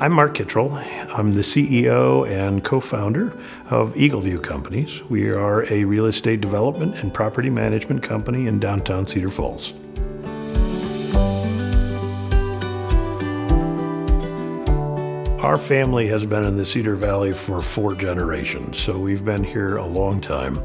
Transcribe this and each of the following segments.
I'm Mark Kittrell. I'm the CEO and co-founder of Eagleview Companies. We are a real estate development and property management company in downtown Cedar Falls. Our family has been in the Cedar Valley for 4 generations, so we've been here a long time.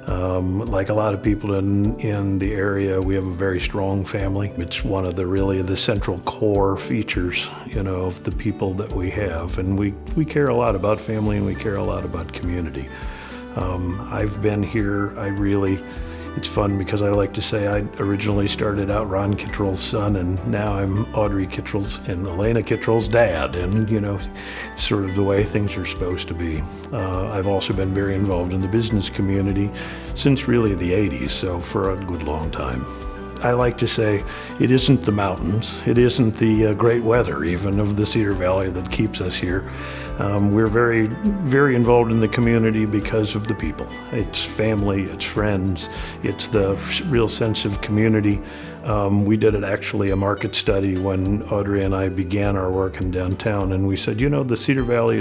Like a lot of people in the area, we have a very strong family. It's one of the central core features, of the people that we have. And we care a lot about family and we care a lot about community. I've been here, it's fun because I like to say I originally started out Ron Kittrell's son, and now I'm Audrey Kittrell's and Alaina Kittrell's dad. And, it's sort of the way things are supposed to be. I've also been very involved in the business community since really the 80s, so for a good long time. I like to say it isn't the mountains, it isn't the great weather even of the Cedar Valley that keeps us here. We're very, very involved in the community because of the people. It's family, it's friends, it's the real sense of community. We did a market study when Audrey and I began our work in downtown, and we said, the Cedar Valley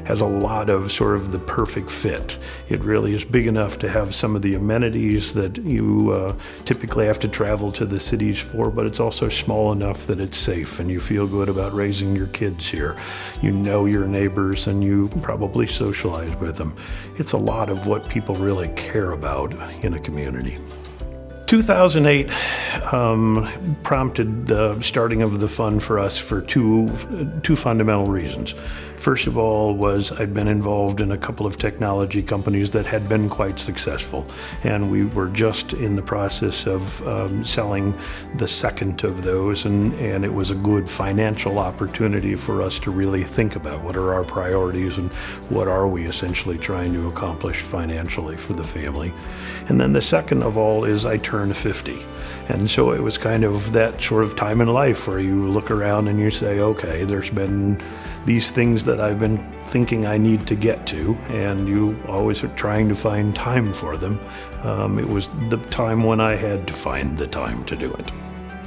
has a lot of sort of the perfect fit. It really is big enough to have some of the amenities that you typically have to travel to the cities for, but it's also small enough that it's safe and you feel good about raising your kids here. You know your neighbors and you probably socialize with them. It's a lot of what people really care about in a community. 2008 prompted the starting of the fund for us for two fundamental reasons. First of all was I'd been involved in a couple of technology companies that had been quite successful, and we were just in the process of selling the second of those, and it was a good financial opportunity for us to really think about what are our priorities and what are we essentially trying to accomplish financially for the family. And then the second of all is I turned 50. And so it was kind of that sort of time in life where you look around and you say, okay, there's been these things that I've been thinking I need to get to, and you always are trying to find time for them. It was the time when I had to find the time to do it.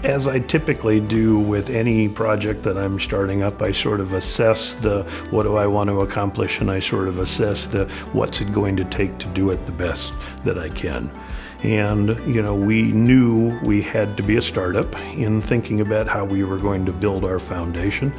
As I typically do with any project that I'm starting up, I sort of assess what do I want to accomplish, and I sort of assess what's it going to take to do it the best that I can. And, we knew we had to be a startup in thinking about how we were going to build our foundation.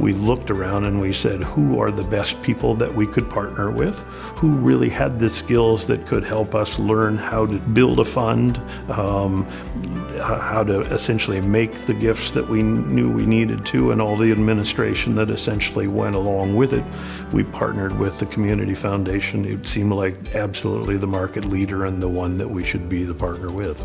We looked around and we said, who are the best people that we could partner with? Who really had the skills that could help us learn how to build a fund, how to essentially make the gifts that we knew we needed to, and all the administration that essentially went along with it. We partnered with the Community Foundation. It seemed like absolutely the market leader and the one that we should be the partner with.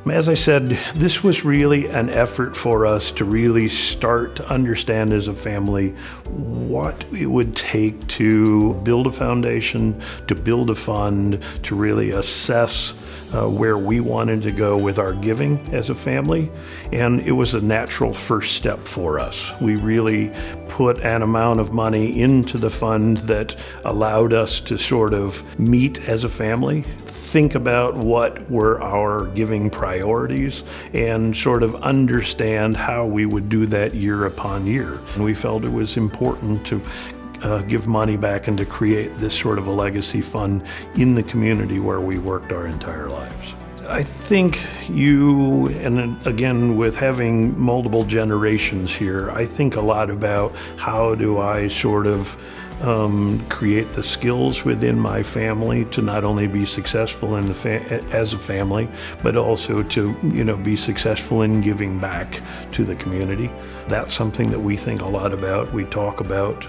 As I said, this was really an effort for us to really start to understand as a family what it would take to build a foundation, to build a fund, to really assess where we wanted to go with our giving as a family. And it was a natural first step for us. We really put an amount of money into the fund that allowed us to sort of meet as a family, think about what were our giving priorities, and sort of understand how we would do that year upon year. And we felt it was important to give money back and to create this sort of a legacy fund in the community where we worked our entire lives. I think and again, with having multiple generations here, I think a lot about how do I sort of create the skills within my family to not only be successful as a family, but also to be successful in giving back to the community. That's something that we think a lot about. We talk about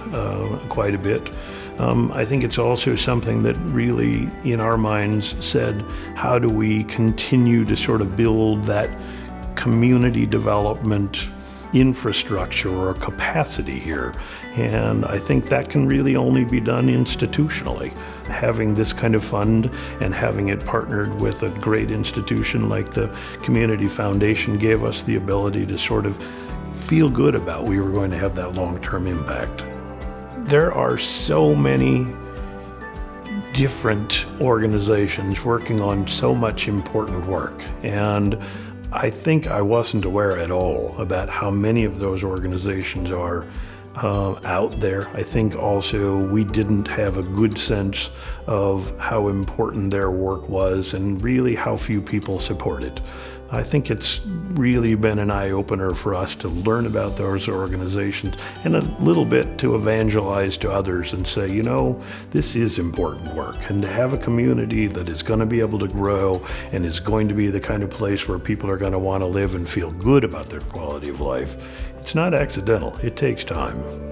quite a bit. I think it's also something that really, in our minds, said, how do we continue to sort of build that community development infrastructure or capacity here? And I think that can really only be done institutionally. Having this kind of fund and having it partnered with a great institution like the Community Foundation gave us the ability to sort of feel good about we were going to have that long-term impact. There are so many different organizations working on so much important work, and I think I wasn't aware at all about how many of those organizations are out there. I think also we didn't have a good sense of how important their work was and really how few people support it. I think it's really been an eye-opener for us to learn about those organizations and a little bit to evangelize to others and say, you know, this is important work. And to have a community that is going to be able to grow and is going to be the kind of place where people are going to want to live and feel good about their quality of life, it's not accidental. It takes time.